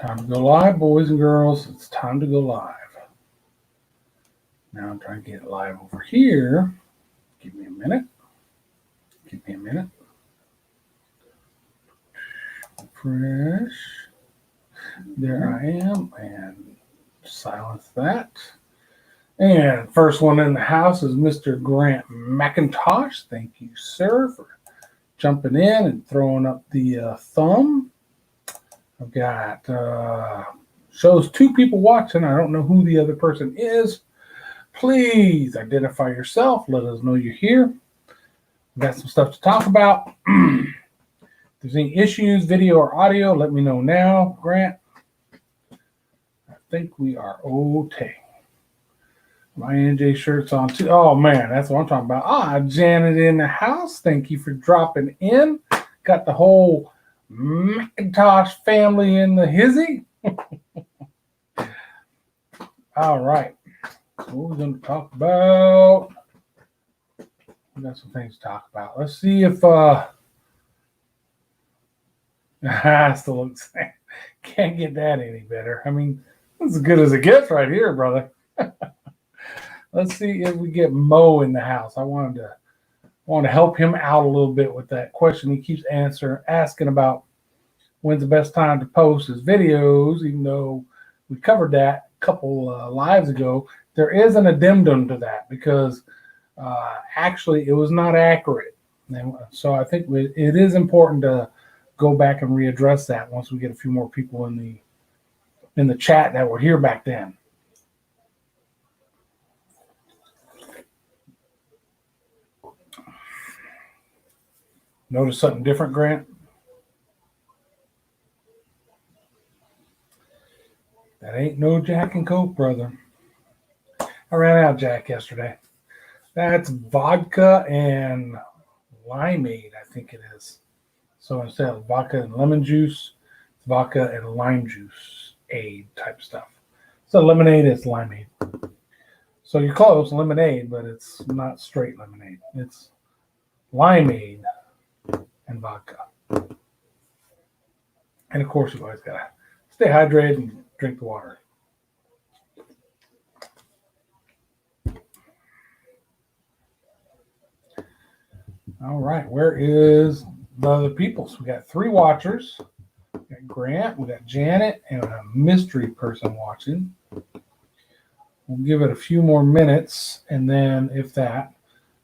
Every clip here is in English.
Time to go live, boys and girls. It's time to go live. Now I'm trying to get live over here. Give me a minute. Give me a minute. Fresh. There I am. And silence that. And first one in the house is Mr. Grant McIntosh. Thank you, sir, for jumping in and throwing up the thumb. I've got shows 2 people watching. I don't know who the other person is. Please identify yourself. Let us know you're here. We've got some stuff to talk about. If there's any issues, video or audio, let me know now, Grant. I think we are okay. My NJ shirt's on too. Oh, man, that's what I'm talking about. Janet in the house. Thank you for dropping in. Got the whole McIntosh family in the hizzy. All right. So what we're going to talk about. We got some things to talk about. Let's see if still looks can't get that any better. I mean, that's as good as it gets right here, brother. Let's see if we get Mo in the house. I want to help him out a little bit with that question he keeps asking about when's the best time to post his videos, even though we covered that a couple lives ago. There is an addendum to that because actually it was not accurate. And so I think it is important to go back and readdress that once we get a few more people in the chat that were here back then. Notice something different, Grant? That ain't no Jack and Coke, brother. I ran out of Jack yesterday. That's vodka and limeade, I think it is. So instead of vodka and lemon juice, it's vodka and lime juice aid type stuff. So lemonade is limeade. So you're close, lemonade, but it's not straight lemonade. It's limeade and vodka. And of course, you always gotta stay hydrated and drink the water. All right, where is the other people? So we got 3 watchers. We got Grant, we got Janet, and a mystery person watching. We'll give it a few more minutes, and then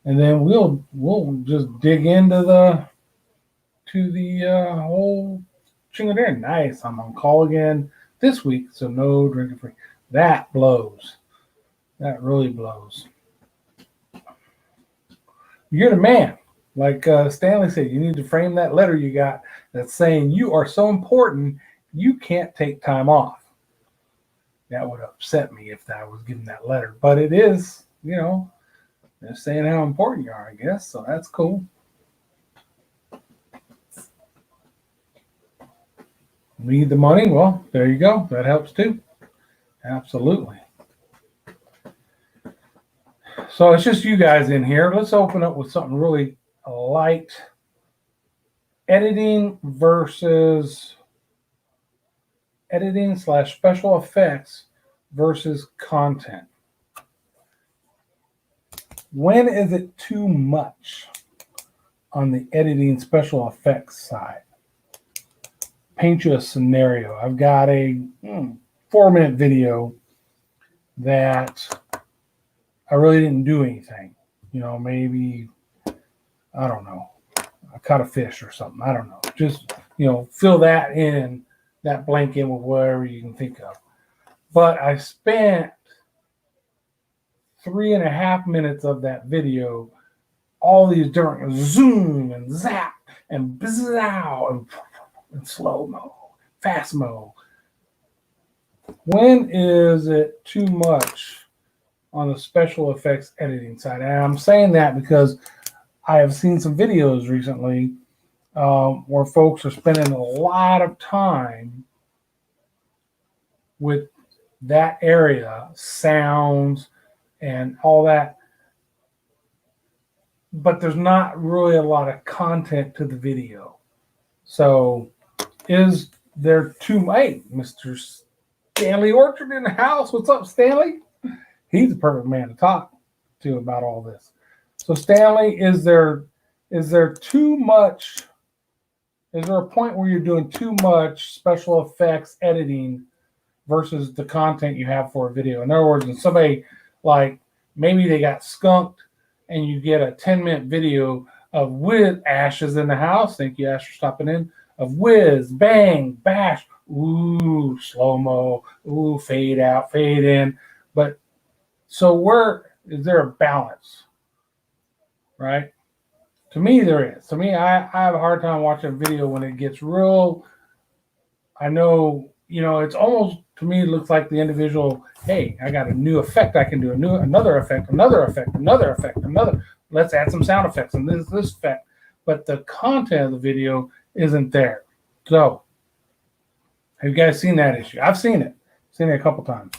and then we'll just dig into the whole chingle there. Nice. I'm on call again this week, so no drinking free. That blows. That really blows. You're the man. Like Stanley said, you need to frame that letter you got that's saying you are so important, you can't take time off. That would upset me if I was given that letter. But it is, they're saying how important you are, I guess. So that's cool. Need the money? Well, there you go. That helps too. Absolutely. So it's just you guys in here. Let's open up with something really light. Editing / special effects versus content. When is it too much on the editing special effects side? Paint you a scenario. I've got a 4-minute video that I really didn't do anything. Maybe, I don't know, I caught a fish or something. I don't know. Just, fill that blank in with whatever you can think of. But I spent 3.5 minutes of that video, all these different zoom and zap and bzow and slow-mo, fast-mo. When is it too much on the special effects editing side? And I'm saying that because I have seen some videos recently where folks are spending a lot of time with that area, sounds and all that, but there's not really a lot of content to the video. So is they're too late. Mr. Stanley Orchard in the house. What's up, Stanley? He's the perfect man to talk to about all this. So, Stanley, is there too much? Is there a point where you're doing too much special effects editing versus the content you have for a video? In other words, when somebody like maybe they got skunked and you get a 10-minute video of with ashes in the house. Thank you, Ash, for stopping in. Of whiz, bang, bash, ooh, slow mo, ooh, fade out, fade in. But so where is there a balance, right? To me, there is. To me, I have a hard time watching a video when it gets real. I know, it's almost to me it looks like the individual. Hey, I got a new effect I can do. Another effect, another effect, another effect, another. Let's add some sound effects and this effect. But the content of the video isn't there. So, have you guys seen that issue? I've seen it. Seen it a couple times.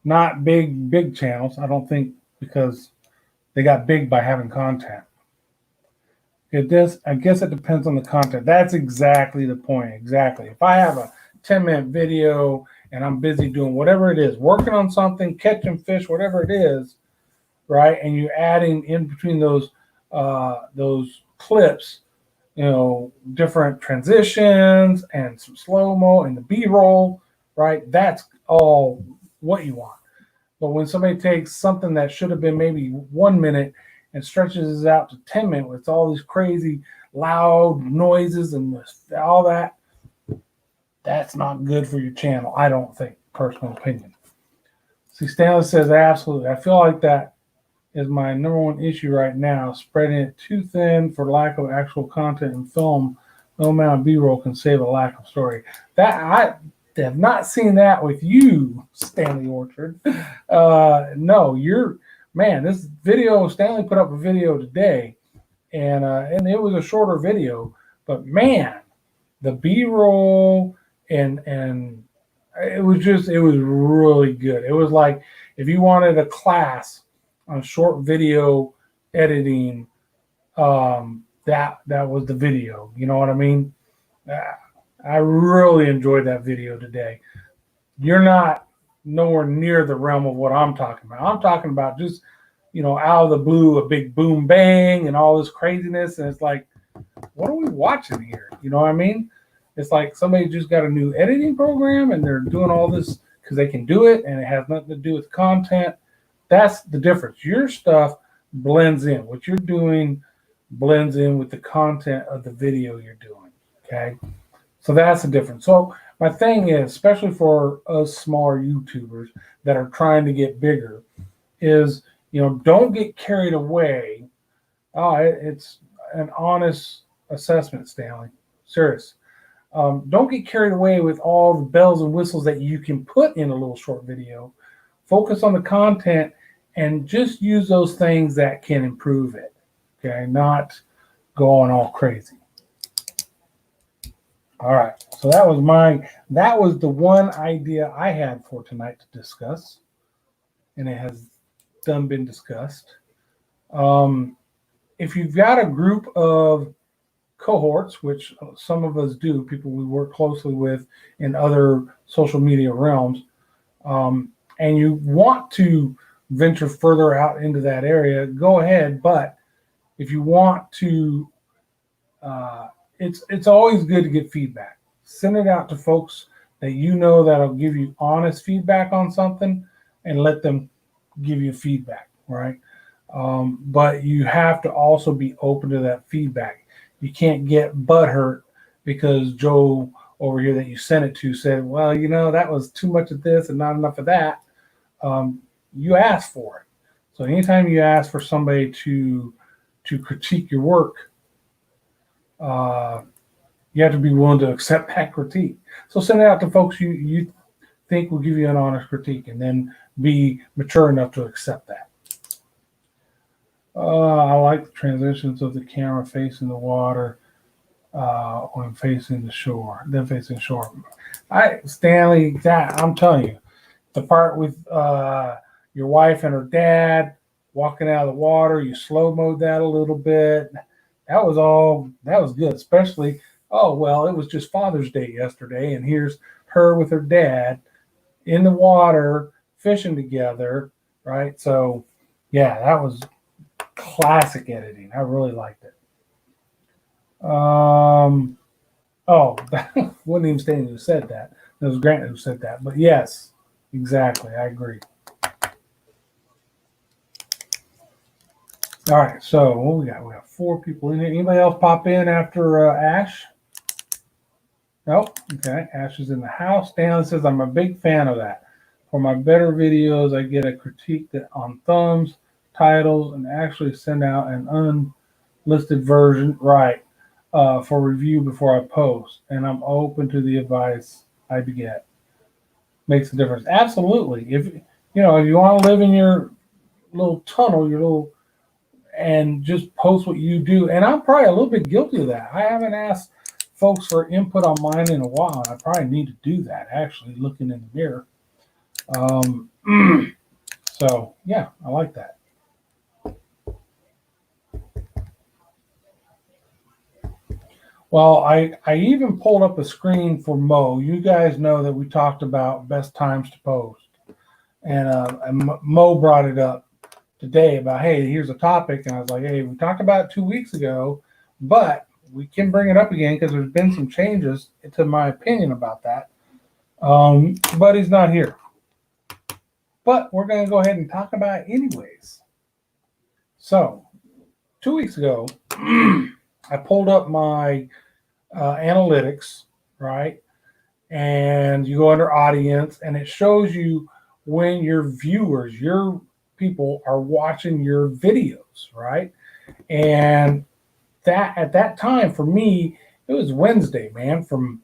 Not big channels, I don't think, because they got big by having content. I guess it depends on the content. That's exactly the point. Exactly. If I have a 10-minute video and I'm busy doing whatever it is, working on something, catching fish, whatever it is, right? And you're adding in between those clips, different transitions and some slow-mo and the B-roll, right? That's all what you want. But when somebody takes something that should have been maybe 1 minute and stretches it out to 10 minutes with all these crazy loud noises and all that, that's not good for your channel, I don't think, personal opinion. See, Stanley says, absolutely. I feel like that is my number one issue right now, spreading it too thin for lack of actual content in film. No amount of B-roll can save a lack of story. That I have not seen that with you, Stanley Orchard. No, this video, Stanley put up a video today, and it was a shorter video, but man, the B-roll and it was really good. It was like if you wanted a class on short video editing, that was the video. You know what I mean? I really enjoyed that video today. You're not nowhere near the realm of what I'm talking about. I'm talking about just, out of the blue, a big boom bang and all this craziness. And it's like, what are we watching here? You know what I mean? It's like somebody just got a new editing program and they're doing all this because they can do it and it has nothing to do with content. That's the difference. Your stuff blends in. What you're doing blends in with the content of the video you're doing. Okay. So that's the difference. So my thing is, especially for us smaller YouTubers that are trying to get bigger, is, don't get carried away. It's an honest assessment, Stanley. Serious. Don't get carried away with all the bells and whistles that you can put in a little short video. Focus on the content and just use those things that can improve it. Okay, not going all crazy. All right, so that was the one idea I had for tonight to discuss, and it has been discussed. If you've got a group of cohorts, which some of us do, people we work closely with in other social media realms, and you want to venture further out into that area, go ahead. But if you want to, it's always good to get feedback. Send it out to folks that that'll give you honest feedback on something, and let them give you feedback, right? But you have to also be open to that feedback. You can't get butthurt because Joe over here that you sent it to said, well, that was too much of this and not enough of that. You asked for it. So anytime you ask for somebody to critique your work, you have to be willing to accept that critique. So send it out to folks you think will give you an honest critique, and then be mature enough to accept that. I like the transitions of the camera facing the water when facing the shore, then facing shore. Stanley, I'm telling you, the part with your wife and her dad walking out of the water, you slow-mode that a little bit. That was good, especially oh, well, it was just Father's Day yesterday, and here's her with her dad in the water fishing together, right? So, yeah, that was classic editing. I really liked it. Oh, wasn't even Stan who said that. It was Grant who said that. But yes, exactly. I agree. All right. So what we got? We got 4 people in here. Anybody else pop in after Ash? Nope. Okay. Ash is in the house. Stanley says, I'm a big fan of that. For my better videos, I get a critique on thumbs, titles, and actually send out an unlisted version, right, for review before I post. And I'm open to the advice I get. Makes a difference. Absolutely. If you want to live in your little tunnel, and just post what you do. And I'm probably a little bit guilty of that. I haven't asked folks for input on mine in a while. I probably need to do that, actually, looking in the mirror. So, yeah, I like that. Well, I even pulled up a screen for Mo. You guys know that we talked about best times to post. And Mo brought it up today about, hey, here's a topic. And I was like, hey, we talked about it 2 weeks ago, but we can bring it up again because there's been some changes to my opinion about that. But he's not here. But we're going to go ahead and talk about it anyways. So 2 weeks ago, I pulled up my analytics, right? And you go under audience, and it shows you when your viewers, your people are watching your videos, right? And that at that time for me, it was Wednesday, man, from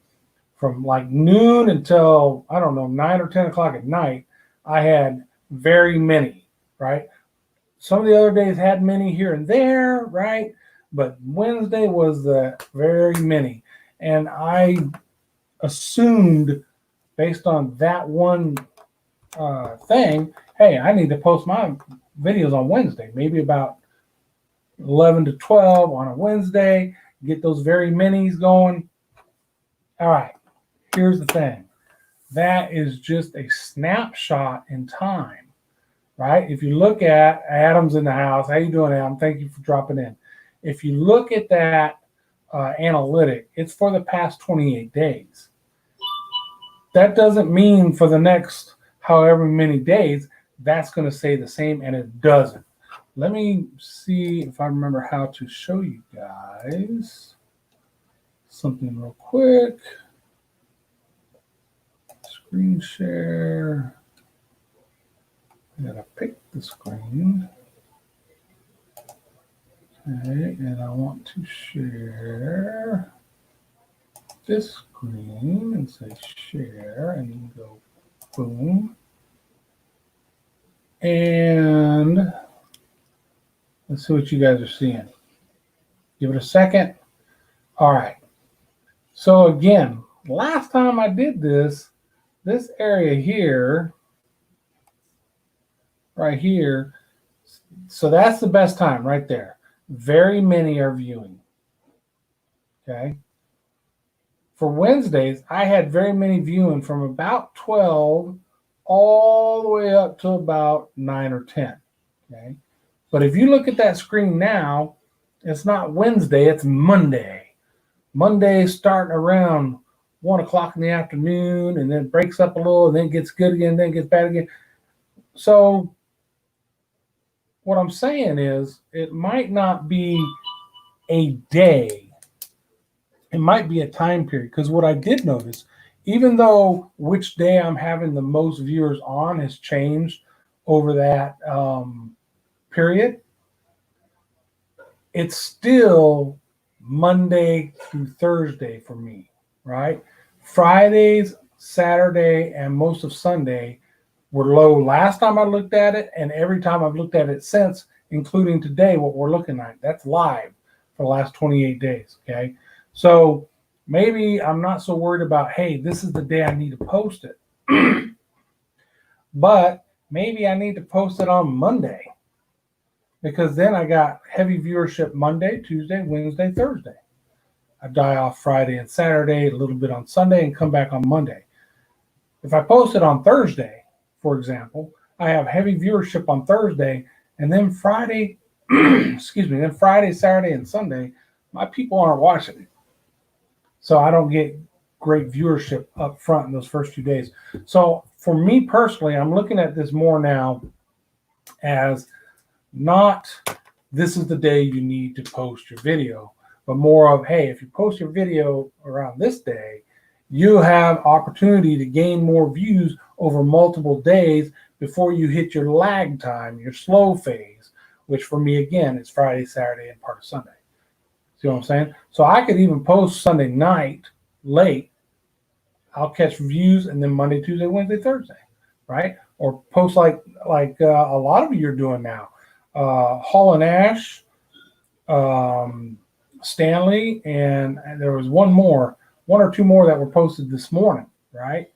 like noon until I don't know 9 or 10 o'clock at night. I had very many, right? Some of the other days had many here and there, right? But Wednesday was the very many, and I assumed based on that one thing, hey, I need to post my videos on Wednesday, maybe about 11 to 12 on a Wednesday, get those very minis going. All right, here's the thing. That is just a snapshot in time, right? If you look at Adam's in the house, how you doing, Adam? Thank you for dropping in. If you look at that analytic, it's for the past 28 days. That doesn't mean for the next however many days that's going to say the same, and it doesn't. Let me see if I remember how to show you guys something real quick. Screen share. I gotta pick the screen. Okay, and I want to share this screen and say share, and you can go boom. And let's see what you guys are seeing. Give it a second. All right. So again, last time I did this area here, right here, so that's the best time right there. Very many are viewing. Okay. For Wednesdays, I had very many viewing from about 12 all the way up to about 9 or 10. Okay. But if you look at that screen now, it's not Wednesday, it's Monday. Monday starting around 1 o'clock in the afternoon, and then breaks up a little, and then gets good again, then gets bad again. So what I'm saying is it might not be a day. It might be a time period. Because what I did notice, even though which day I'm having the most viewers on has changed over that period, it's still Monday through Thursday for me, right? Fridays, Saturday, and most of Sunday were low last time I looked at it, and every time I've looked at it since, including today, what we're looking at, that's live for the last 28 days, okay? So maybe I'm not so worried about, hey, this is the day I need to post it. But maybe I need to post it on Monday, because then I got heavy viewership Monday, Tuesday, Wednesday, Thursday. I die off Friday and Saturday, a little bit on Sunday, and come back on Monday. If I post it on Thursday, for example, I have heavy viewership on Thursday, and then Friday, excuse me, then Friday, Saturday, and Sunday, my people aren't watching it. So I don't get great viewership up front in those first few days. So for me personally, I'm looking at this more now as not this is the day you need to post your video, but more of, hey, if you post your video around this day, you have opportunity to gain more views over multiple days before you hit your lag time, your slow phase, which for me, again, is Friday, Saturday, and part of Sunday. See what I'm saying? So I could even post Sunday night late. I'll catch views, and then Monday, Tuesday, Wednesday, Thursday, right? Or post like a lot of you are doing now. Hall and Ash, Stanley, and there was one or two more that were posted this morning, right?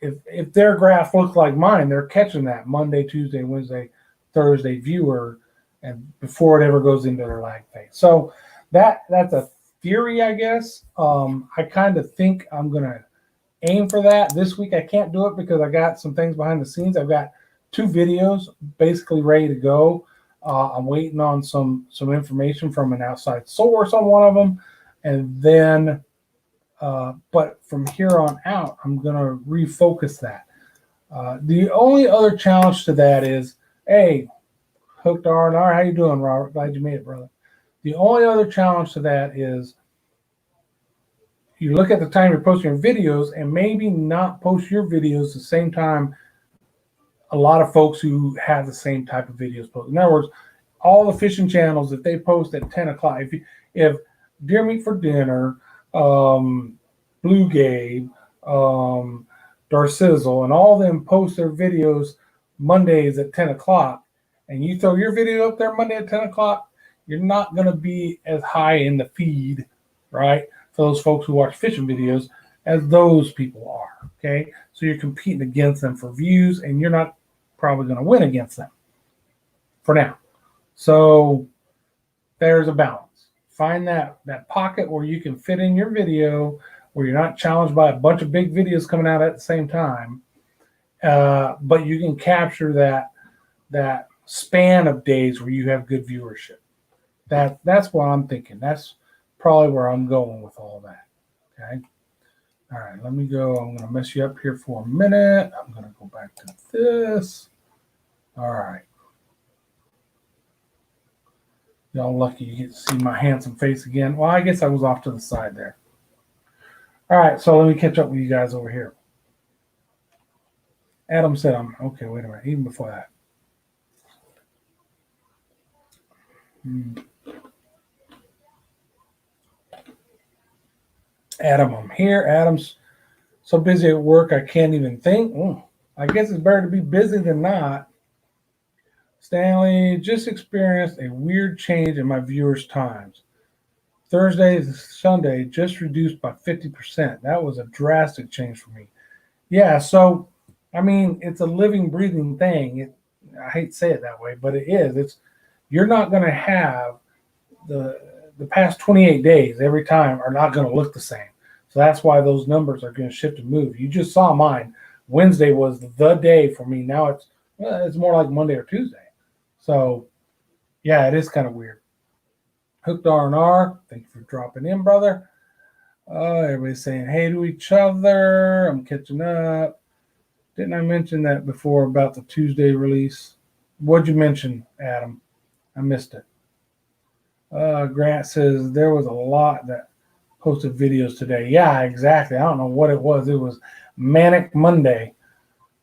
If their graph looks like mine, they're catching that Monday, Tuesday, Wednesday, Thursday viewer, and before it ever goes into their lag phase. So that's a theory, I guess. I kind of think I'm gonna aim for that this week. I can't do it because I got some things behind the scenes. I've got 2 videos basically ready to go. I'm waiting on some information from an outside source on one of them, and then but from here on out, I'm gonna refocus that. The only other challenge to that is, hey, Hooked R&R, how you doing, Robert? Glad you made it, brother. The only other challenge to that is you look at the time you're posting your videos and maybe not post your videos the same time a lot of folks who have the same type of videos post. In other words, all the fishing channels, if they post at 10 o'clock, if Deer Meat for Dinner, Blue Gabe, Darcizzle, and all of them post their videos Mondays at 10 o'clock, and you throw your video up there Monday at 10 o'clock, you're not going to be as high in the feed, right, for those folks who watch fishing videos as those people are, okay? So you're competing against them for views, and you're not probably going to win against them for now. So there's a balance. Find that pocket where you can fit in your video, where you're not challenged by a bunch of big videos coming out at the same time, but you can capture that span of days where you have good viewership. That's what I'm thinking. That's probably where I'm going with all that. Okay. All right, let me go. I'm going to mess you up here for a minute. I'm going to go back to this. All right. Y'all lucky you get to see my handsome face again. Well, I guess I was off to the side there. All right, so let me catch up with you guys over here. Adam said I'm okay. Wait a minute. Even before that. Adam, I'm here. Adam's so busy at work I can't even think. I guess it's better to be busy than not. Stanley just experienced a weird change in my viewers' times. Thursday to Sunday just reduced by 50%. That was a drastic change for me. Yeah, so I mean, it's a living, breathing thing. I hate to say it that way, but it is. You're not going to have the past 28 days every time are not going to look the same. So that's why those numbers are going to shift and move. You just saw mine. Wednesday was the day for me. Now it's more like Monday or Tuesday. So yeah, it is kind of weird. Hooked R&R, thank you for dropping in, brother. Everybody's saying hey to each other. I'm catching up. Didn't I mention that before about the Tuesday release? What'd you mention, Adam? I missed it. Grant says there was a lot that posted videos today. Yeah, exactly. I don't know what it was. It was Manic Monday.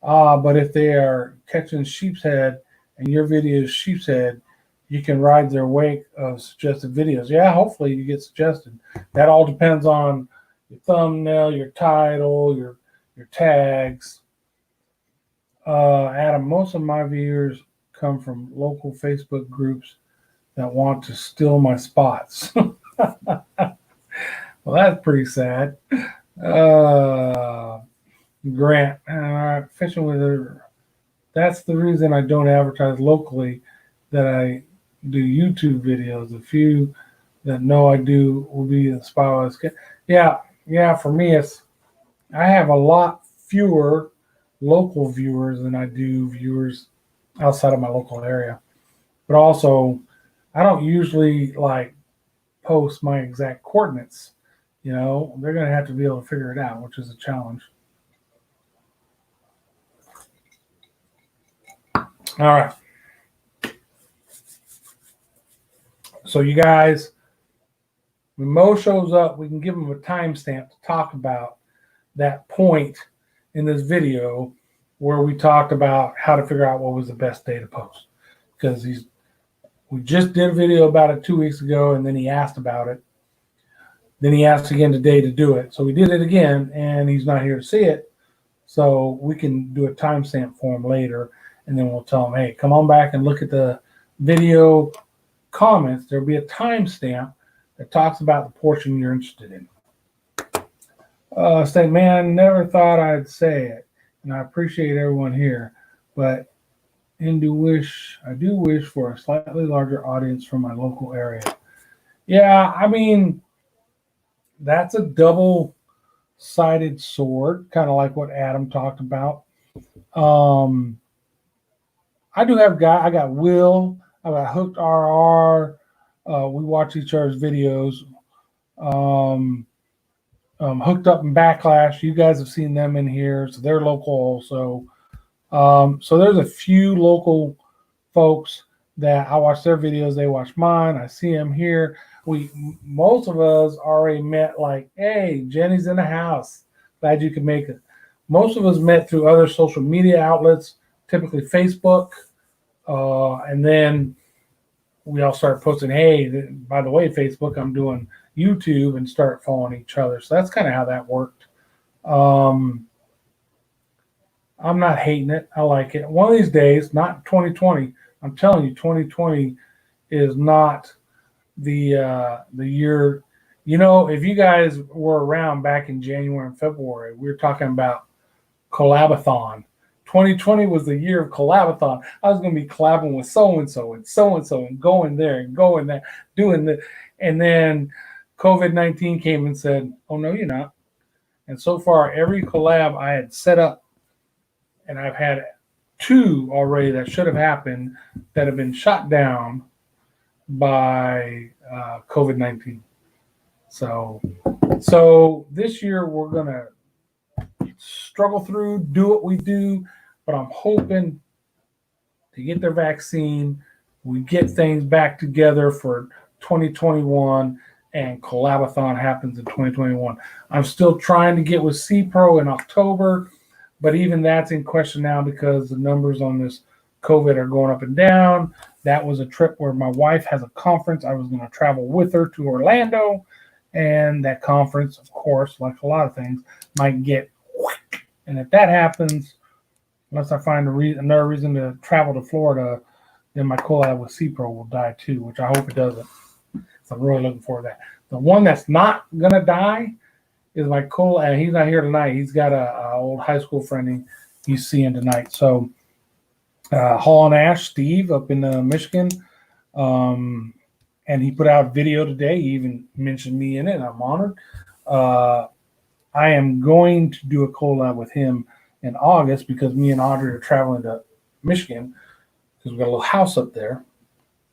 But if they are catching sheep's head and your video is sheep's head, you can ride their wake of suggested videos. Yeah, hopefully you get suggested. That all depends on your thumbnail, your title, your tags. Adam, most of my viewers come from local Facebook groups that want to steal my spots. Well, that's pretty sad. Grant, fishing with her. That's the reason I don't advertise locally, that I do YouTube videos. A few that know I do will be the Spotlight. Yeah. For me, I have a lot fewer local viewers than I do viewers outside of my local area. But also, I don't usually like post my exact coordinates. They're going to have to be able to figure it out, which is a challenge. All right. So you guys, when Mo shows up, we can give him a timestamp to talk about that point in this video where we talked about how to figure out what was the best day to post. Because we just did a video about it 2 weeks ago, and then he asked about it. Then he asked again today to do it. So we did it again, and he's not here to see it. So we can do a timestamp for him later, and then we'll tell him, hey, come on back and look at the video comments. There'll be a timestamp that talks about the portion you're interested in. Say, man, never thought I'd say it, and I appreciate everyone here, but I do wish for a slightly larger audience from my local area. Yeah, I mean, that's a double-sided sword, kind of like what Adam talked about. I do have I got Will, I got Hooked RR. We watch each other's videos. Hooked Up and Backlash, you guys have seen them in here, so they're local also. So there's a few local folks that I watch their videos, they watch mine. I see them here. Most of us already met, like, hey, Jenny's in the house. Glad you could make it. Most of us met through other social media outlets, typically Facebook, and then we all started posting, hey, by the way, Facebook, I'm doing YouTube, and start following each other. So that's kind of how that worked. I'm not hating it. I like it. One of these days, not 2020. I'm telling you, 2020 is not the year. If you guys were around back in January and February, we were talking about Collabathon. 2020 was the year of Collabathon. I was going to be collabing with so-and-so and so-and-so and going there and going there, doing the, and then COVID-19 came and said, oh, no, you're not. And so far, every collab I had set up, and I've had 2 already that should have happened that have been shot down by COVID-19. So this year we're going to struggle through, do what we do, but I'm hoping to get their vaccine, we get things back together for 2021, and Collabathon happens in 2021. I'm still trying to get with CPRO in October, but even that's in question now because the numbers on this COVID are going up and down. That was a trip where my wife has a conference. I was going to travel with her to Orlando, and that conference, of course, like a lot of things, might get, and if that happens, unless I find another reason to travel to Florida, then my collab with CPRO will die too, which I hope it doesn't. So I'm really looking forward to that. The one that's not going to die is my collab. He's not here tonight. He's got a old high school friend he's seeing tonight. So Hall and Ash, Steve, up in Michigan, and he put out a video today. He even mentioned me in it. I'm honored. I am going to do a collab with him in August because me and Audrey are traveling to Michigan because we've got a little house up there,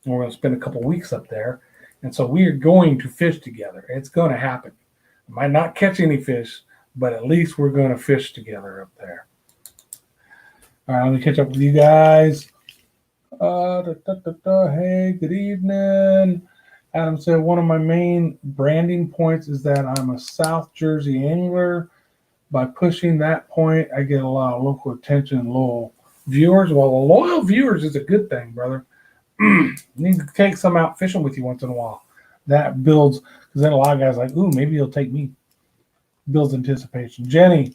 and we're going to spend a couple weeks up there. And so we are going to fish together. It's going to happen. I might not catch any fish, but at least we're going to fish together up there. All right, let me catch up with you guys. Hey, good evening. Adam said one of my main branding points is that I'm a South Jersey angler. By pushing that point, I get a lot of local attention and loyal viewers. Well, the loyal viewers is a good thing, brother. You need to take some out fishing with you once in a while. That builds, because then a lot of guys are like, ooh, maybe he'll take me. Builds anticipation. Jenny,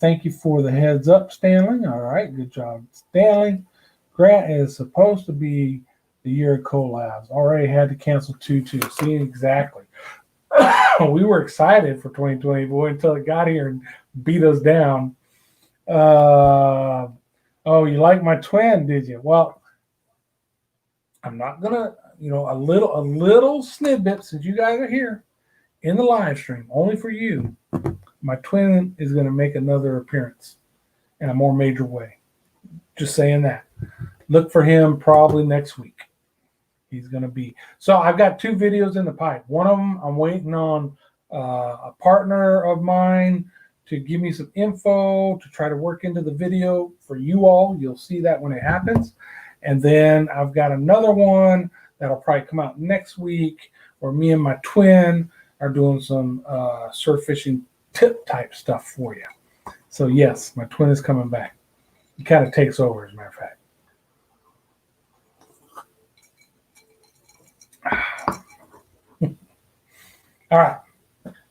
thank you for the heads up, Stanley. All right, good job, Stanley. Grant is supposed to be the year of collabs. Already had to cancel 2-2. See, exactly. We were excited for 2020, boy, until it got here and beat us down. Oh, you like my twin, did you? Well, I'm not gonna, a little snippet, since you guys are here in the live stream, only for you. My twin is going to make another appearance in a more major way. Just saying that. Look for him probably next week. He's going to be. So I've got 2 videos in the pipe. One of them, I'm waiting on a partner of mine to give me some info to try to work into the video for you all. You'll see that when it happens. And then I've got another one that'll probably come out next week where me and my twin are doing some surf fishing tip type stuff for you. So yes, my twin is coming back. He kind of takes over, as a matter of fact. All right.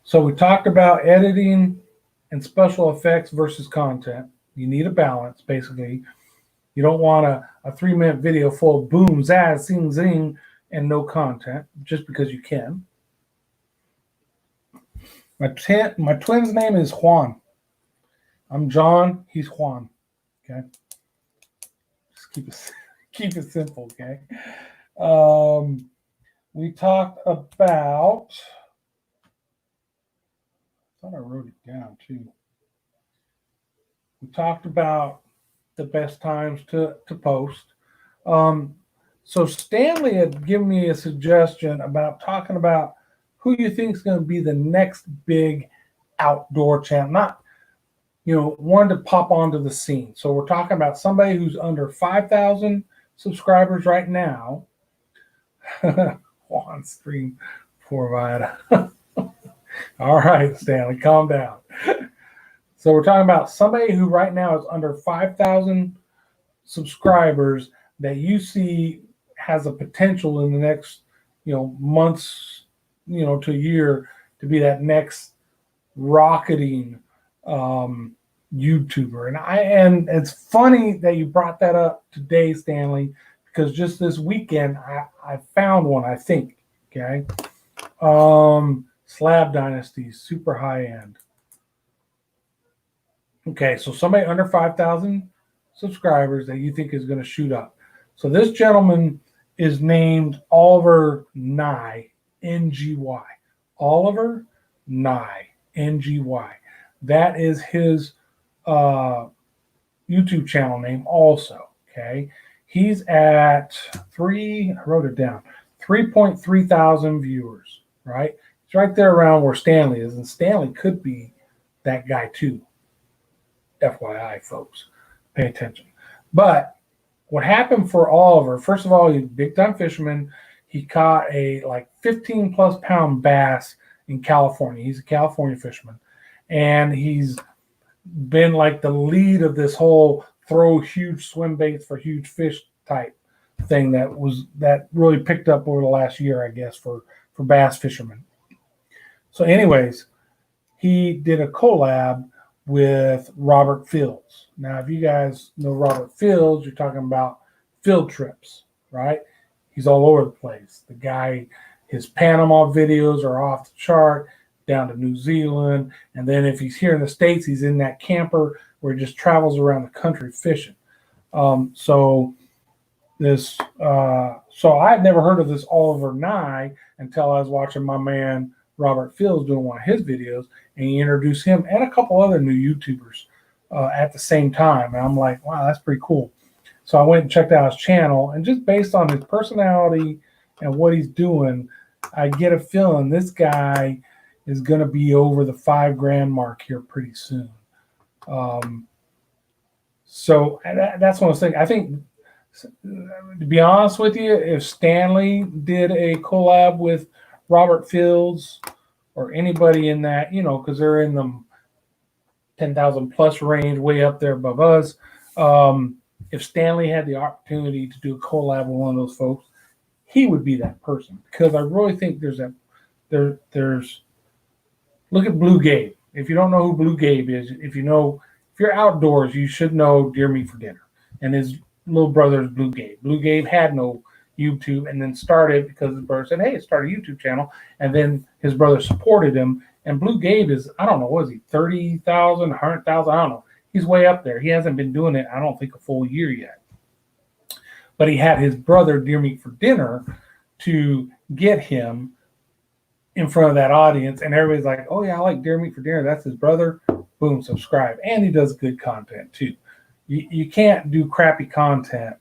So we talked about editing and special effects versus content. You need a balance, basically. You don't want a 3-minute video full of boom, zazz, zing, zing, and no content just because you can. My twin's name is Juan. I'm John. He's Juan. Okay. Just keep it simple. Okay. We talked about. I thought I wrote it down too. We talked about the best times to post. So Stanley had given me a suggestion about talking about who you think is going to be the next big outdoor channel, not one to pop onto the scene. So we're talking about somebody who's under 5,000 subscribers right now. Juan stream for Vida. All right, Stanley, calm down. So we're talking about somebody who right now is under 5,000 subscribers that you see has a potential in the next, months, to a year to be that next rocketing YouTuber. And it's funny that you brought that up today, Stanley, because just this weekend I found one, I think. Okay. Slab Dynasty, super high end. Okay, so somebody under 5,000 subscribers that you think is going to shoot up. So this gentleman is named Oliver Nye, N-G-Y. Oliver Nye, N-G-Y. That is his YouTube channel name also, okay? He's at I wrote it down, 3.3 thousand viewers, right? It's right there around where Stanley is, and Stanley could be that guy too. FYI, folks, pay attention. But what happened for Oliver, first of all, he's a big-time fisherman. He caught a 15-plus pound bass in California. He's a California fisherman. And he's been the lead of this whole throw huge swim baits for huge fish type thing that really picked up over the last year, I guess, for bass fishermen. So anyways, he did a collab with Robert Fields. Now, if you guys know Robert Fields, you're talking about field trips, right? He's all over the place. The guy, his Panama videos are off the chart, down to New Zealand. And then if he's here in the States, he's in that camper where he just travels around the country fishing. So I've never heard of this Oliver Nye until I was watching my man Robert Fields doing one of his videos, and he introduced him and a couple other new YouTubers at the same time. And I'm like, wow, that's pretty cool. So I went and checked out his channel, and just based on his personality and what he's doing, I get a feeling this guy is going to be over the $5,000 mark here pretty soon. So that's one of those things. I think, to be honest with you, if Stanley did a collab with Robert Fields or anybody in that, because they're in the 10,000 plus range, way up there above us. If Stanley had the opportunity to do a collab with one of those folks, he would be that person, because I really think there's look at Blue Gabe. If you don't know who Blue Gabe is, if you're outdoors, you should know Deer Meat for Dinner. And his little brother is Blue Gabe. Blue Gabe had no YouTube and then started because his brother said, hey, start a YouTube channel. And then his brother supported him. And Blue Gabe is, I don't know, what is he, 30,000, 100,000? I don't know. He's way up there. He hasn't been doing it, I don't think, a full year yet. But he had his brother, Deer Meat for Dinner, to get him in front of that audience, and everybody's like, "Oh yeah, I like Deer Meat for Dinner. That's his brother." Boom, subscribe. And he does good content too. You can't do crappy content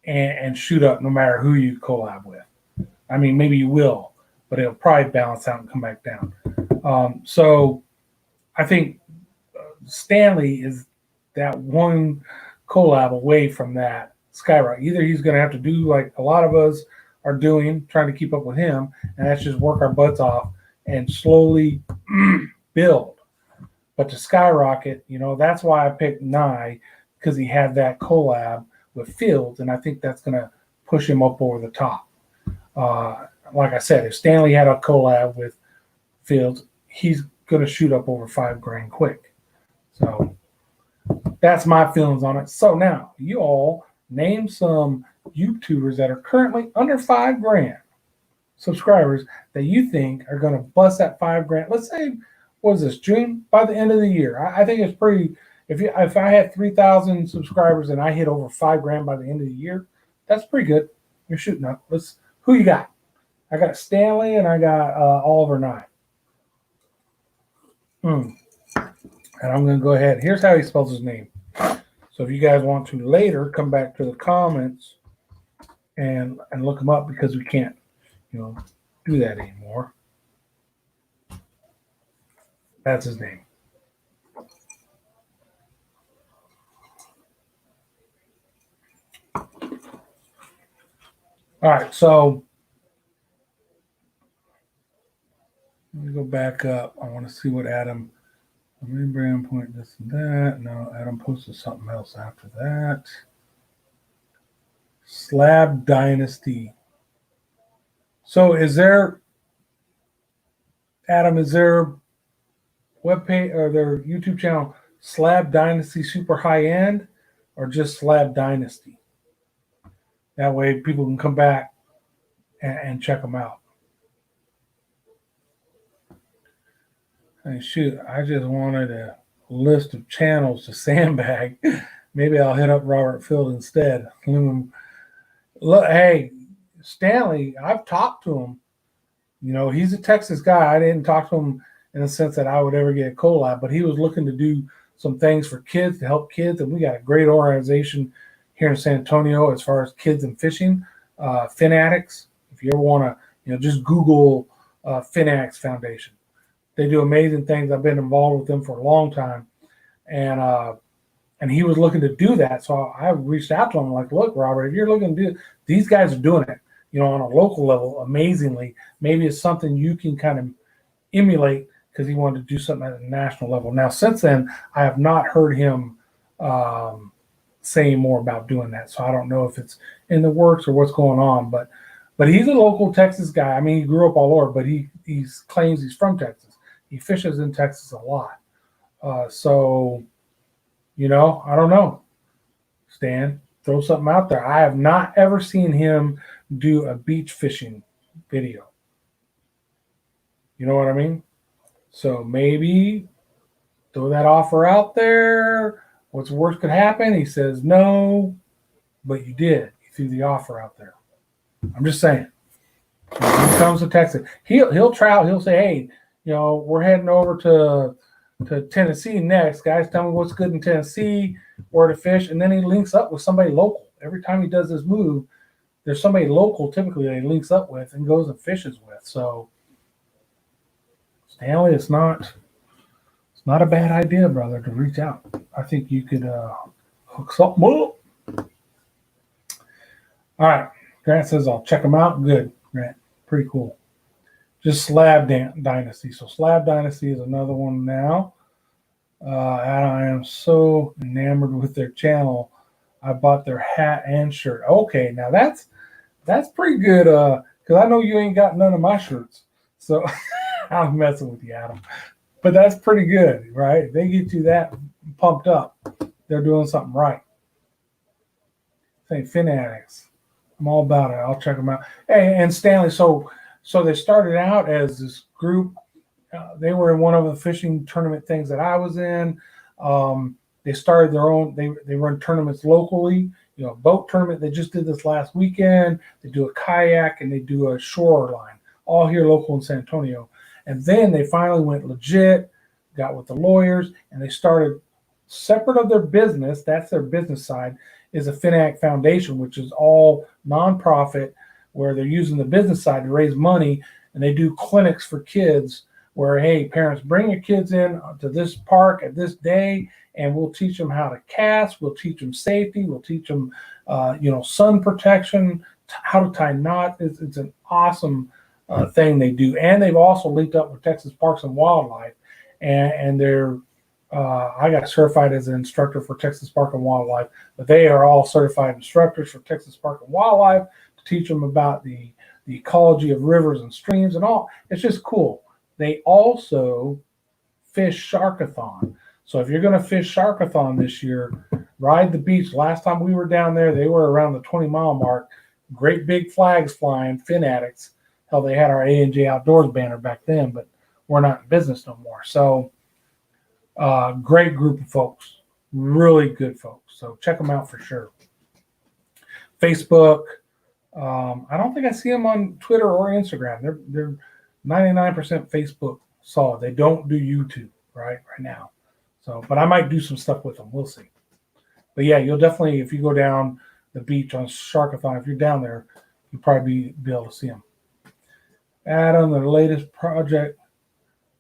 and shoot up no matter who you collab with. I mean, maybe you will, but it'll probably balance out and come back down. So I think Stanley is that one collab away from that skyrocket. Either he's going to have to do like a lot of us are doing, trying to keep up with him, and that's just work our butts off and slowly build. But to skyrocket, that's why I picked Nye, because he had that collab with Fields, and I think that's going to push him up over the top. Like I said, if Stanley had a collab with Fields, he's going to shoot up over $5,000 quick. So that's my feelings on it. So now, you all name some YouTubers that are currently under $5,000 subscribers that you think are going to bust that $5,000. Let's say, what is this, June? By the end of the year, I think it's pretty. If I had 3,000 subscribers and I hit over $5,000 by the end of the year, that's pretty good. You're shooting up. Who you got? I got Stanley and I got Oliver Nye. And I'm going to go ahead. Here's how he spells his name. So if you guys want to later come back to the comments and look him up, because we can't, do that anymore. That's his name. All right, so let me go back up. I want to see what Adam. Let me brand point this and that. No, Adam posted something else after that. Slab Dynasty. So is there, Adam, is their webpage or their YouTube channel Slab Dynasty Super High End, or just Slab Dynasty? That way people can come back and check them out. Hey, shoot, I just wanted a list of channels to sandbag. Maybe I'll hit up Robert Field instead. Look, hey, Stanley, I've talked to him. He's a Texas guy. I didn't talk to him in the sense that I would ever get a collab, but he was looking to do some things for kids, to help kids, and we got a great organization here in San Antonio as far as kids and fishing, Fanatics. If you ever want to, just Google Fanatics Foundation. They do amazing things. I've been involved with them for a long time, and he was looking to do that. So I reached out to him like, look, Robert, if you're looking to do it, these guys are doing it, on a local level, amazingly. Maybe it's something you can kind of emulate, because he wanted to do something at a national level. Now, since then, I have not heard him saying more about doing that. So I don't know if it's in the works or what's going on, but he's a local Texas guy. I mean, he grew up all over, but he claims he's from Texas. He fishes in Texas a lot. So, I don't know. Stan, throw something out there. I have not ever seen him do a beach fishing video. You know what I mean? So maybe throw that offer out there. What's the worst could happen? He says no, but you did. You threw the offer out there. I'm just saying. When he comes to Texas, he'll try out. He'll say, hey, we're heading over to Tennessee next. Guys, tell me what's good in Tennessee, where to fish. And then he links up with somebody local. Every time he does this move, there's somebody local typically that he links up with and goes and fishes with. So, Stanley, it's not a bad idea, brother, to reach out. I think you could hook something up. All right. Grant says, I'll check them out. Good, Grant. Pretty cool. Just Slab Dynasty. So Slab Dynasty is another one now. I am so enamored with their channel. I bought their hat and shirt. Okay, now that's pretty good. Because I know you ain't got none of my shirts. So I'm messing with you, Adam. But that's pretty good, right? If they get you that pumped up, they're doing something right. Say Fanatics. I'm all about it. I'll check them out. Hey, and Stanley, so they started out as this group. They were in one of the fishing tournament things that I was in. They started their own. They run tournaments locally boat tournament. They just did this last weekend. They do a kayak and they do a shoreline, all here local in San Antonio. And then they finally went legit, got with the lawyers, and they started separate of their business. That's their business side, is a FINAC Foundation, which is all nonprofit, where they're using the business side to raise money. And they do clinics for kids where, hey, parents, bring your kids in to this park at this day, and we'll teach them how to cast. We'll teach them safety. We'll teach them, sun protection, how to tie knots. It's an awesome thing they do. And they've also linked up with Texas Parks and Wildlife, and they're I got certified as an instructor for Texas Park and Wildlife, but they are all certified instructors for Texas Park and Wildlife to teach them about the ecology of rivers and streams and all. It's just cool. They also fish Sharkathon. So if you're going to fish Sharkathon this year, ride the beach. Last time we were down there, they were around the 20-mile mark. Great big flags flying, Fin Addicts. Hell, they had our A&J Outdoors banner back then, but we're not in business no more. So great group of folks. Really good folks. So check them out for sure. Facebook. I don't think I see them on Twitter or Instagram. They're 99% Facebook solid. They don't do YouTube right now. So, but I might do some stuff with them. We'll see. But yeah, you'll definitely, if you go down the beach on Sharkathon, if you're down there, you'll probably be able to see them. Adam, their latest project,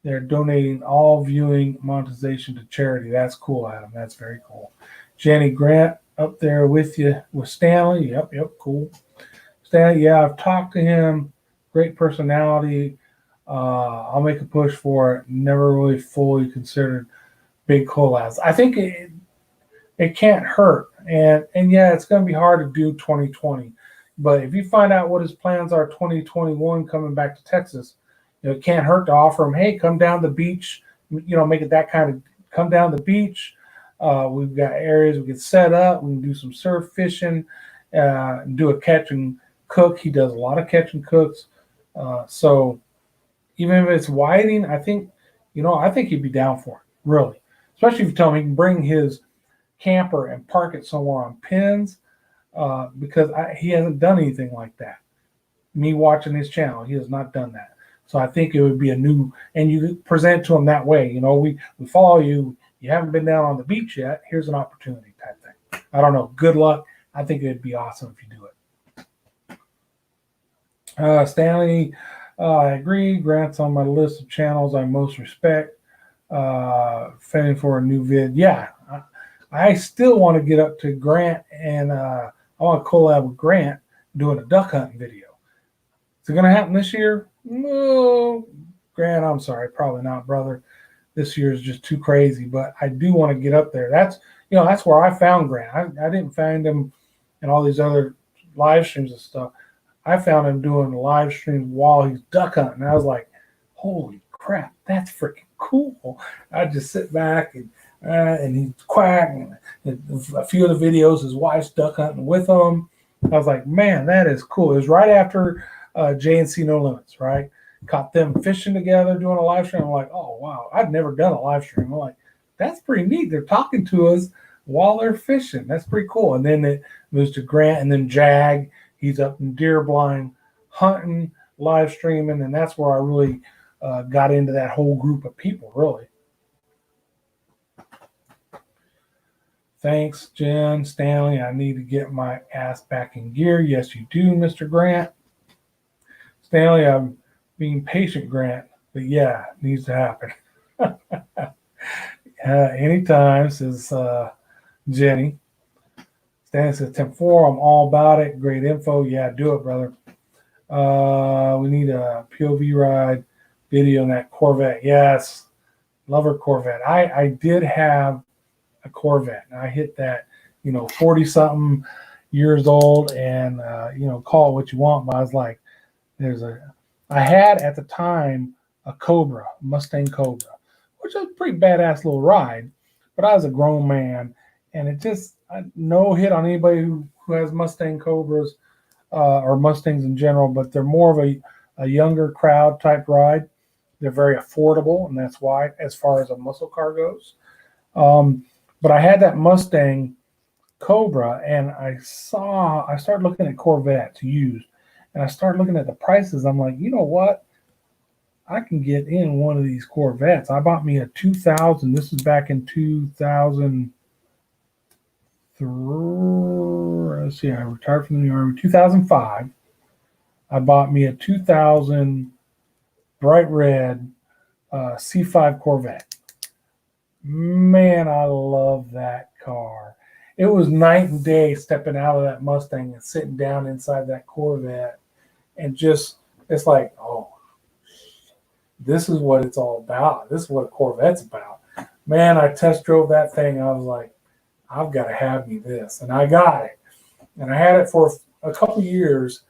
they're donating all viewing monetization to charity. That's cool, Adam. That's very cool. Jenny Grant up there with you with Stanley. Yep, cool. Stanley, yeah, I've talked to him. Great personality. I'll make a push for it. Never really fully considered big collabs. I think it can't hurt. And yeah, it's going to be hard to do 2020. But if you find out what his plans are 2021 coming back to Texas, it can't hurt to offer him, hey, come down the beach, make it that kind of, come down the beach. We've got areas we can set up. We can do some surf fishing, and do a catch and cook. He does a lot of catch and cooks. So even if it's whiting, I think he'd be down for it, really. Especially if you tell him he can bring his camper and park it somewhere on pins, because he hasn't done anything like that. Me watching his channel, he has not done that. So I think it would be a new, and you present to him that way. We follow you. You haven't been down on the beach yet. Here's an opportunity type thing. I don't know. Good luck. I think it'd be awesome if you do it. Stanley, I agree. Grant's on my list of channels I most respect. Fanning for a new vid. Yeah, I still want to get up to Grant, and I want to collab with Grant doing a duck hunting video. Is it going to happen this year? No, Grant, I'm sorry, probably not, brother. This year is just too crazy, but I do want to get up there. That's where I found Grant. I didn't find him in all these other live streams and stuff. I found him doing live streams while he's duck hunting. I was like, holy crap, that's freaking cool. I just sit back and he's quacking. And a few of the videos, his wife's duck hunting with him. I was like, man, that is cool. It was right after JNC No Limits, right? Caught them fishing together, doing a live stream. I'm like, oh, wow. I've never done a live stream. I'm like, that's pretty neat. They're talking to us while they're fishing. That's pretty cool. And then it moves to Grant, and then Jag. He's up in Deer Blind hunting, live streaming, and that's where I really got into that whole group of people, really. Thanks, Jen. Stanley, I need to get my ass back in gear. Yes, you do, Mr. Grant. Stanley, I'm being patient, Grant, but yeah, it needs to happen. Anytime, says Jenny. Stanley says, 10-4, I'm all about it. Great info. Yeah, do it, brother. We need a POV ride video on that Corvette. Yes, love her Corvette. I did have a Corvette. I hit that, 40-something years old, and, call it what you want, but I was like, I had at the time a Cobra, Mustang Cobra, which was a pretty badass little ride, but I was a grown man, and it just, no hit on anybody who has Mustang Cobras or Mustangs in general, but they're more of a younger crowd type ride. They're very affordable, and that's why, as far as a muscle car goes. But I had that Mustang Cobra, and I started looking at Corvettes used, and I started looking at the prices. I'm like, you know what? I can get in one of these Corvettes. I bought me a 2000. This is back in 2003. Let's see, I retired from the Army 2005. I bought me a 2000 bright red C5 Corvette. Man, I love that car. It was night and day stepping out of that Mustang and sitting down inside that Corvette, and just it's like, oh, this is what it's all about. This is what a Corvette's about. Man, I test drove that thing. I was like, I've got to have me this, and I got it, and I had it for a couple years.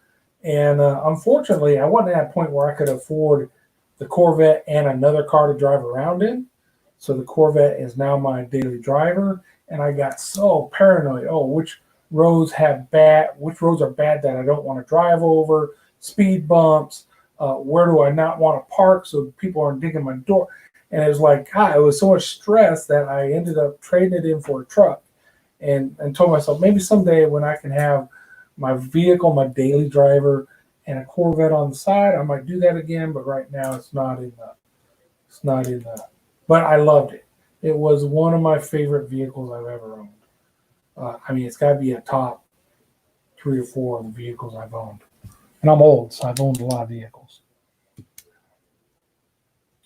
And unfortunately, I wasn't at a point where I could afford the Corvette and another car to drive around in. So the Corvette is now my daily driver, and I got so paranoid. Oh, which roads are bad that I don't want to drive over, speed bumps. Where do I not want to park so people aren't digging my door? And it was like, God, it was so much stress that I ended up trading it in for a truck, and told myself maybe someday when I can have my vehicle, my daily driver, and a Corvette on the side, I might do that again. But right now, it's not in the. But I loved it. It was one of my favorite vehicles I've ever owned. I mean, it's got to be a top 3 or 4 of the vehicles I've owned. And I'm old, so I've owned a lot of vehicles.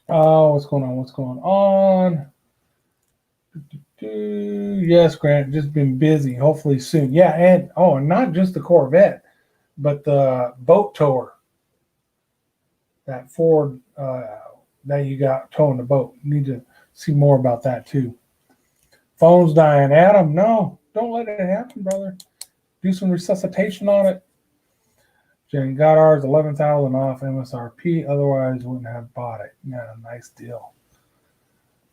Oh, what's going on? What's going on? Yes, Grant, just been busy. Hopefully soon. Yeah, and not just the Corvette, but the boat tower, that Ford that you got towing the boat. You need to see more about that too. Phone's dying. Adam, no, don't let it happen, brother. Do some resuscitation on it. Jen got ours 11,000 off MSRP. Otherwise, wouldn't have bought it. Yeah, nice deal.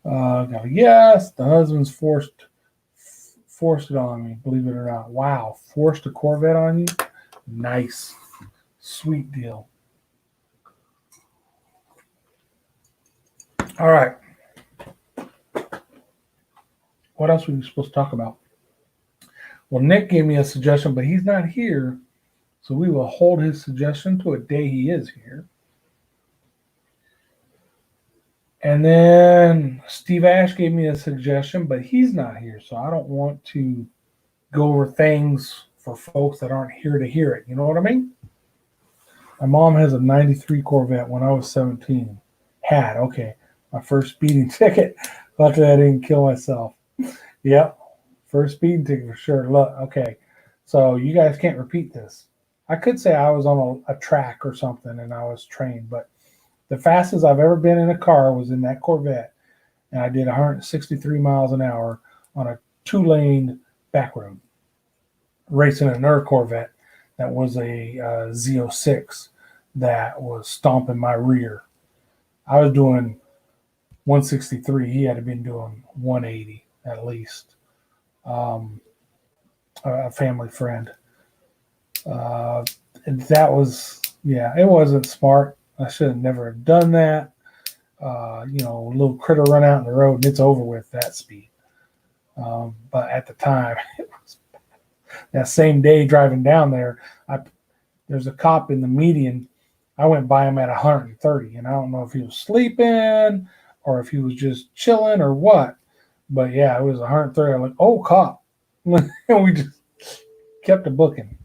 Yes, the husband's forced it on me. Believe it or not. Wow, forced a Corvette on you. Nice, sweet deal. All right. What else were we supposed to talk about? Well, Nick gave me a suggestion, but he's not here. So we will hold his suggestion to a day he is here. And then Steve Ash gave me a suggestion, but he's not here. So I don't want to go over things for folks that aren't here to hear it. You know what I mean? My mom has a 93 Corvette when I was 17. Had, okay. My first speeding ticket. Luckily, I didn't kill myself. Yep. First speeding ticket for sure. Look, okay. So you guys can't repeat this. I could say I was on a track or something and I was trained, but the fastest I've ever been in a car was in that Corvette, and I did 163 miles an hour on a 2-lane back road, racing another Corvette that was a Z06 that was stomping my rear. I was doing 163. He had been doing 180 at least. A family friend. That was, yeah, it wasn't smart. I should have never done that. A little critter run out in the road and it's over with that speed. But at the time, it was that same day driving down there, there's a cop in the median. I went by him at 130, and I don't know if he was sleeping or if he was just chilling or what. But yeah, it was 130. I'm like, oh, cop. And we just kept a booking.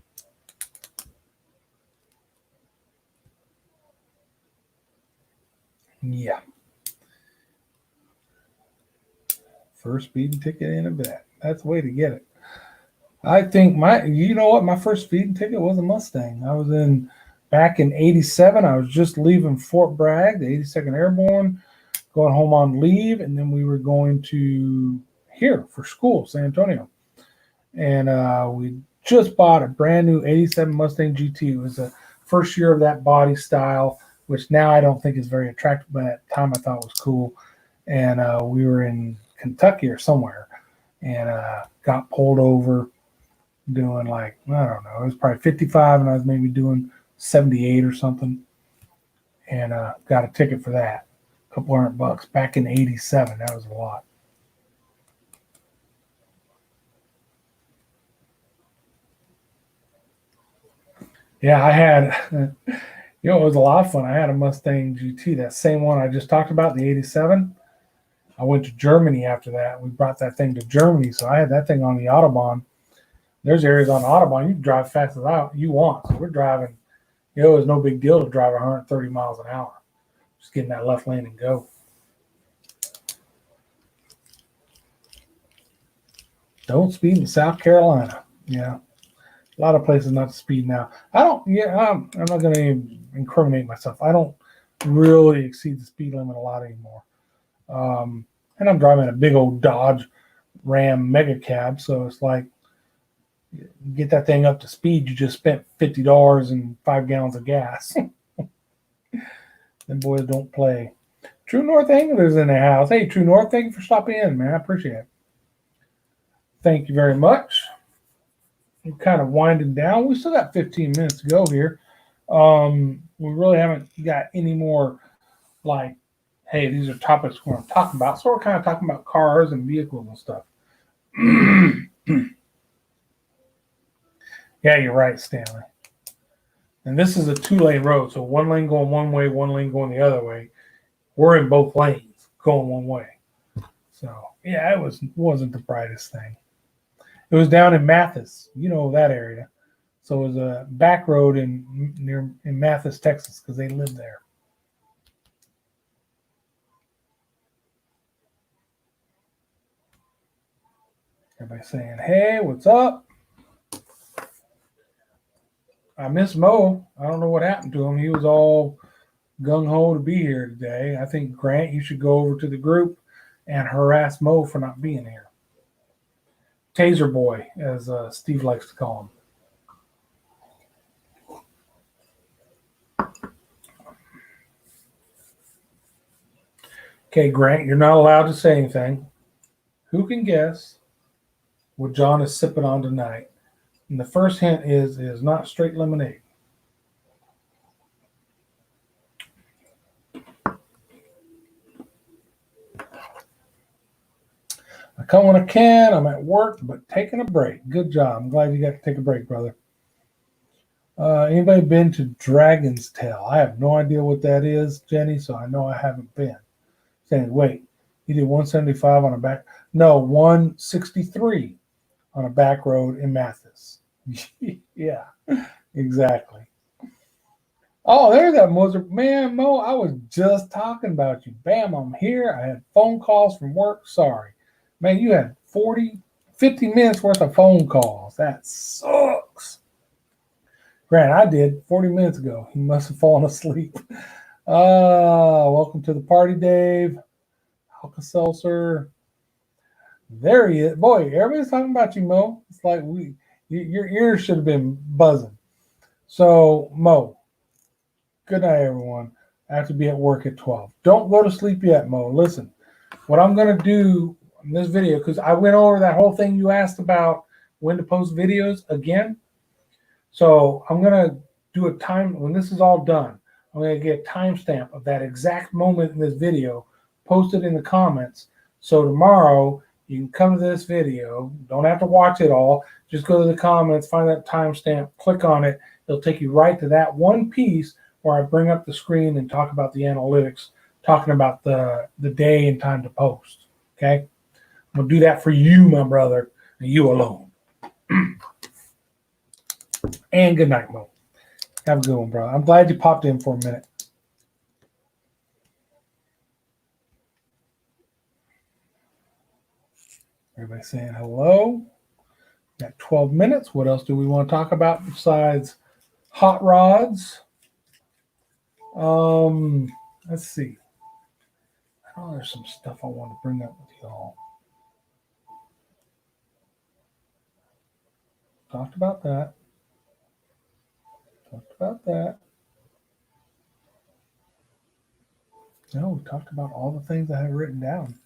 Yeah. First speeding ticket in a bet. That's the way to get it. I think my first speeding ticket was a Mustang. I was back in 87. I was just leaving Fort Bragg, the 82nd Airborne, going home on leave. And then we were going to here for school, San Antonio. And we just bought a brand new 87 Mustang GT. It was the first year of that body style, which now I don't think is very attractive, but at the time I thought was cool. And we were in Kentucky or somewhere and got pulled over doing like, I don't know, it was probably 55 and I was maybe doing 78 or something. And got a ticket for that. A couple $100 back in 87. That was a lot. Yeah, I had, it was a lot of fun. I had a Mustang GT, that same one I just talked about, the 87. I went to Germany after that. We brought that thing to Germany. So I had that thing on the Autobahn. There's areas on the Autobahn you can drive fast as you want. So we're driving, it was no big deal to drive 130 miles an hour. Just get in that left lane and go. Don't speed in South Carolina. Yeah. A lot of places not to speed now. I'm not going to incriminate myself. I don't really exceed the speed limit a lot anymore. And I'm driving a big old Dodge Ram mega cab. So it's like, get that thing up to speed. You just spent $50 and 5 gallons of gas. Them boys don't play. True North Anglers in the house. Hey, True North, thank you for stopping in, man. I appreciate it. Thank you very much. We're kind of winding down. We still got 15 minutes to go here. We really haven't got any more like, hey, these are topics we're going to talk about. So we're kind of talking about cars and vehicles and stuff. Yeah, you're right, Stanley. And this is a 2-lane road. So 1 lane going one way, 1 lane going the other way. We're in both lanes going one way. So, yeah, it wasn't the brightest thing. It was down in Mathis, that area. So it was a back road in Mathis, Texas, because they lived there. Everybody saying, hey, what's up? I miss Mo. I don't know what happened to him. He was all gung-ho to be here today. I think, Grant, you should go over to the group and harass Mo for not being here. Taser boy, as Steve likes to call him. Okay, Grant, you're not allowed to say anything. Who can guess what John is sipping on tonight? And the first hint is it is not straight lemonade. I come when I can. I'm at work, but taking a break. Good job. I'm glad you got to take a break, brother. Anybody been to Dragon's Tail? I have no idea what that is, Jenny, so I know I haven't been. Saying, wait, you did 175 on a back? No, 163 on a back road in Mathis. Yeah, exactly. Oh, there's that Moser. Man, Mo, I was just talking about you. Bam, I'm here. I had phone calls from work. Sorry. Man, you had 50 minutes worth of phone calls. That sucks. Grant, I did 40 minutes ago. He must have fallen asleep. Welcome to the party, Dave. Alka-Seltzer. There he is. Boy, everybody's talking about you, Mo. It's like your ears should have been buzzing. So, Mo, good night, everyone. I have to be at work at 12. Don't go to sleep yet, Mo. Listen, what I'm going to do in this video, because I went over that whole thing you asked about when to post videos again. So I'm going to do a time, when this is all done, I'm going to get a timestamp of that exact moment in this video, post it in the comments. So tomorrow, you can come to this video. Don't have to watch it all. Just go to the comments, find that timestamp, click on it. It'll take you right to that one piece where I bring up the screen and talk about the analytics, talking about the day and time to post. Okay? I'm going to do that for you, my brother, and you alone. And good night, Mo. Have a good one, brother. I'm glad you popped in for a minute. Everybody saying hello. Got 12 minutes. What else do we want to talk about besides hot rods? Let's see. Oh, there's some stuff I want to bring up with y'all. Talked about that. No, we talked about all the things I have written down.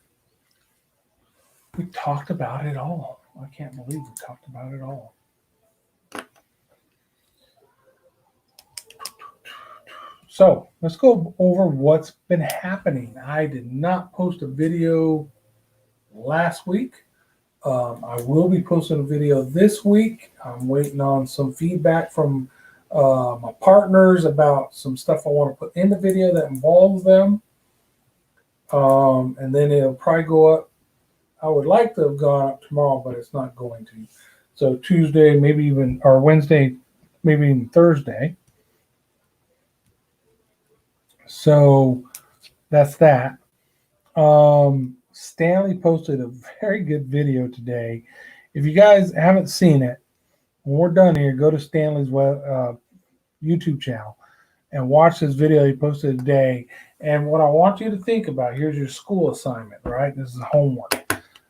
We talked about it all. I can't believe we talked about it all. So let's go over what's been happening. I did not post a video last week. I will be posting a video this week. I'm waiting on some feedback from my partners about some stuff I want to put in the video that involves them. And then it'll probably go up. I would like to have gone up tomorrow, but it's not going to. So Tuesday, maybe even, or Wednesday, maybe even Thursday. So that's that. Stanley posted a very good video today. If you guys haven't seen it, when we're done here, go to Stanley's YouTube channel and watch this video he posted today. And what I want you to think about, here's your school assignment, right? This is homework.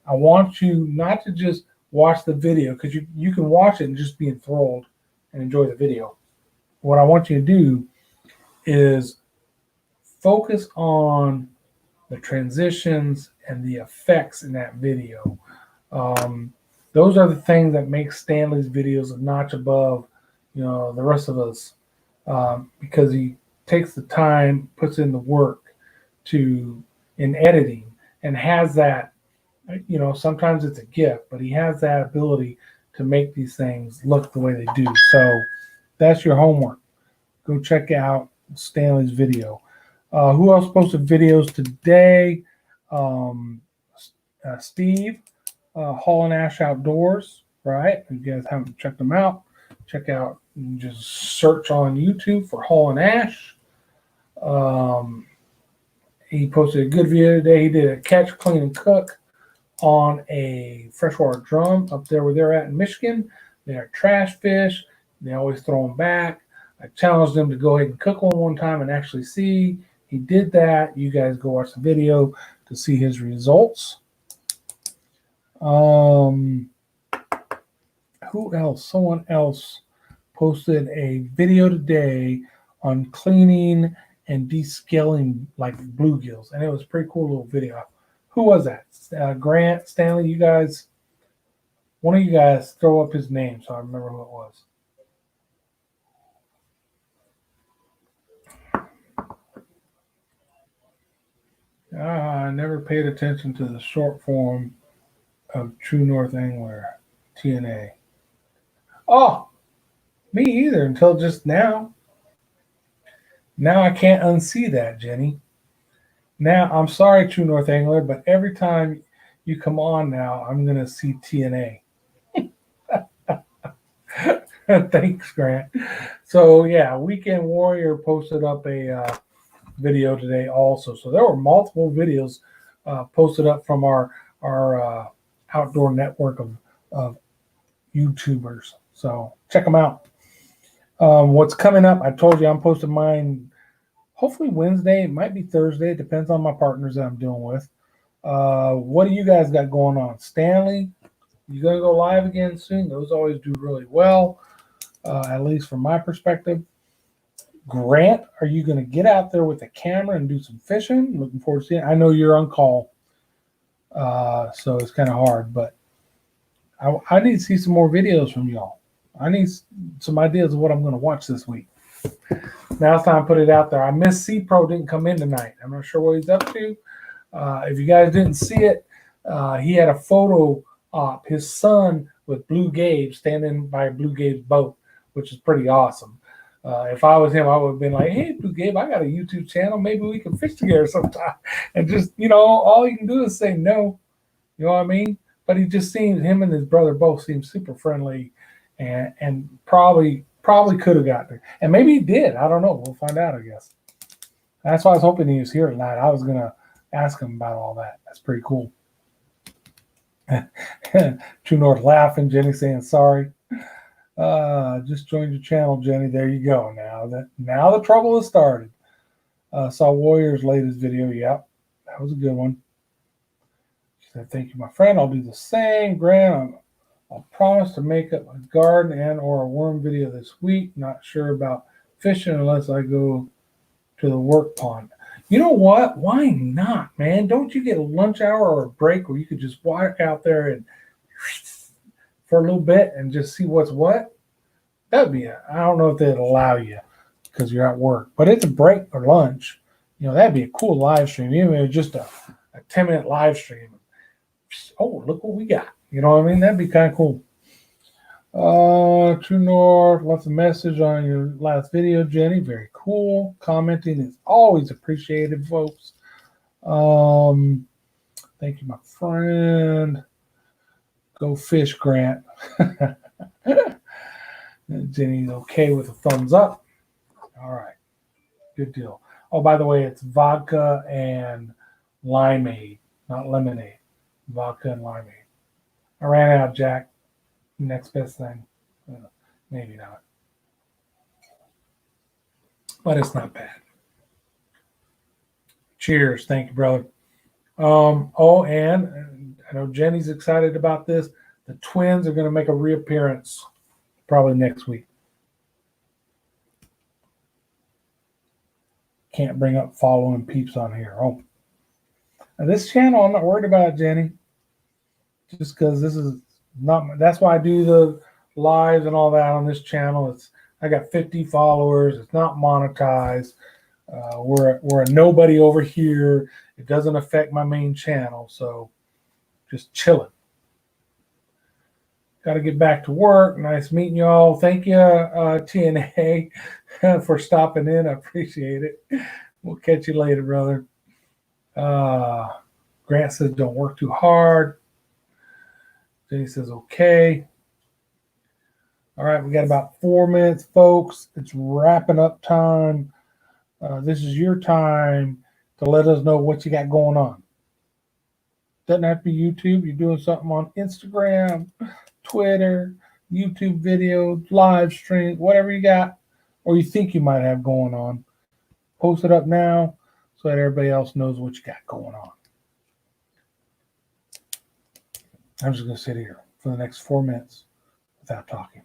I want you not to just watch the video, because you can watch it and just be enthralled and enjoy the video. What I want you to do is focus on the transitions and the effects in that video. Those are the things that make Stanley's videos a notch above, the rest of us, because he takes the time, puts in the work in editing, and has that. Sometimes it's a gift, but he has that ability to make these things look the way they do. So that's your homework. Go check out Stanley's video. Who else posted videos today? Steve, Hall & Ash Outdoors, right? If you guys haven't checked them out, check out, just search on YouTube for Hall & Ash. He posted a good video today. He did a catch, clean, and cook on a freshwater drum up there where they're at in Michigan. They're trash fish. They always throw them back. I challenged them to go ahead and cook one time and actually see. He did that. You guys go watch the video to see his results. Who else? Someone else posted a video today on cleaning and descaling like bluegills, and it was a pretty cool little video. Who was that? Grant, Stanley, you guys, one of you guys throw up his name so I remember who it was. I never paid attention to the short form of True North Angler, TNA. Oh, me either until just now. Now I can't unsee that, Jenny. Now, I'm sorry, True North Angler, but every time you come on now, I'm going to see TNA. Thanks, Grant. So, yeah, Weekend Warrior posted up a video today also. So there were multiple videos posted up from our outdoor network of YouTubers. So check them out. What's coming up, I told you I'm posting mine hopefully Wednesday. It might be Thursday. It depends on my partners that I'm dealing with. What do you guys got going on? Stanley, you going to go live again soon? Those always do really well, at least from my perspective. Grant, are you going to get out there with a camera and do some fishing? Looking forward to seeing it. I know you're on call, so it's kind of hard, but I need to see some more videos from y'all. I need some ideas of what I'm going to watch this week. Now it's time to put it out there. I miss C-Pro didn't come in tonight. I'm not sure what he's up to. If you guys didn't see it, he had a photo op, his son with Blue Gabe standing by Blue Gabe's boat, which is pretty awesome. If I was him, I would have been like, hey, Blue Gabe, I got a YouTube channel. Maybe we can fish together sometime. And just, all you can do is say no. You know what I mean? But he just seems, him and his brother both seem super friendly and probably could have got there. And maybe he did. I don't know. We'll find out, I guess. That's why I was hoping he was here tonight. I was going to ask him about all that. That's pretty cool. True North laughing. Jenny saying sorry. Just joined your channel, Jenny. There you go. Now the trouble has started. Saw Warrior's latest video. Yep, that was a good one. She said, "Thank you, my friend. I'll do the same. Grant, I'll promise to make up a garden and or a worm video this week. Not sure about fishing unless I go to the work pond." You know what? Why not, man? Don't you get a lunch hour or a break where you could just walk out there and for a little bit and just see what's what? That'd be I don't know if they'd allow you because you're at work, but it's a break or lunch. That'd be a cool live stream. Even if it was just a 10-minute live stream. Oh, look what we got. You know what I mean? That'd be kind of cool. True North left a message on your last video, Jenny. Very cool. Commenting is always appreciated, folks. Thank you, my friend. Go fish, Grant. Jenny's okay with a thumbs up. All right. Good deal. Oh, by the way, it's vodka and limeade, not lemonade. Vodka and limeade. I ran out, Jack. Next best thing. Maybe not. But it's not bad. Cheers. Thank you, brother. Oh, and I know Jenny's excited about this. The twins are going to make a reappearance probably next week. Can't bring up following peeps on here. Oh, now this channel, I'm not worried about it, Jenny. Just because this is not, that's why I do the lives and all that on this channel. I got 50 followers. It's not monetized. We're a nobody over here. It doesn't affect my main channel, so just chilling. Got to get back to work. Nice meeting y'all. Thank you, TNA, for stopping in. I appreciate it. We'll catch you later, brother. Grant says don't work too hard. Jenny says okay. All right, we got about 4 minutes, folks. It's wrapping up time. This is your time to let us know what you got going on. Doesn't have to be YouTube. You're doing something on Instagram, Twitter, YouTube videos, live stream, whatever you got or you think you might have going on. Post it up now so that everybody else knows what you got going on. I'm just going to sit here for the next 4 minutes without talking.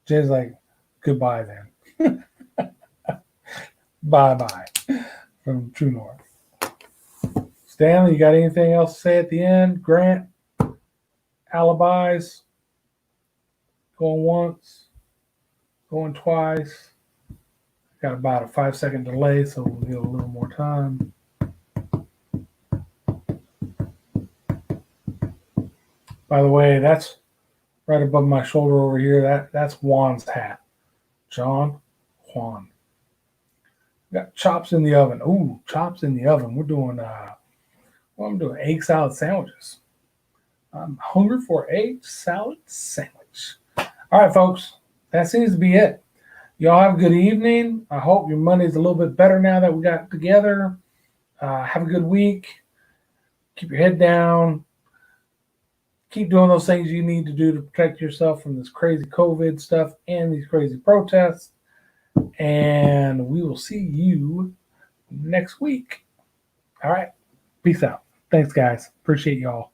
Jay's like, goodbye then. Bye-bye from True North. Stanley, you got anything else to say at the end? Grant, alibis, going once, going twice. Got about a 5-second delay, so we'll give a little more time. By the way, that's right above my shoulder over here. That's Juan's hat. John Juan. Got chops in the oven. Ooh, chops in the oven. We're doing I'm doing egg salad sandwiches. I'm hungry for egg salad sandwich. All right, folks. That seems to be it. Y'all have a good evening. I hope your Monday's a little bit better now that we got together. Have a good week. Keep your head down. Keep doing those things you need to do to protect yourself from this crazy COVID stuff and these crazy protests. And we will see you next week. All right. Peace out. Thanks, guys. Appreciate y'all.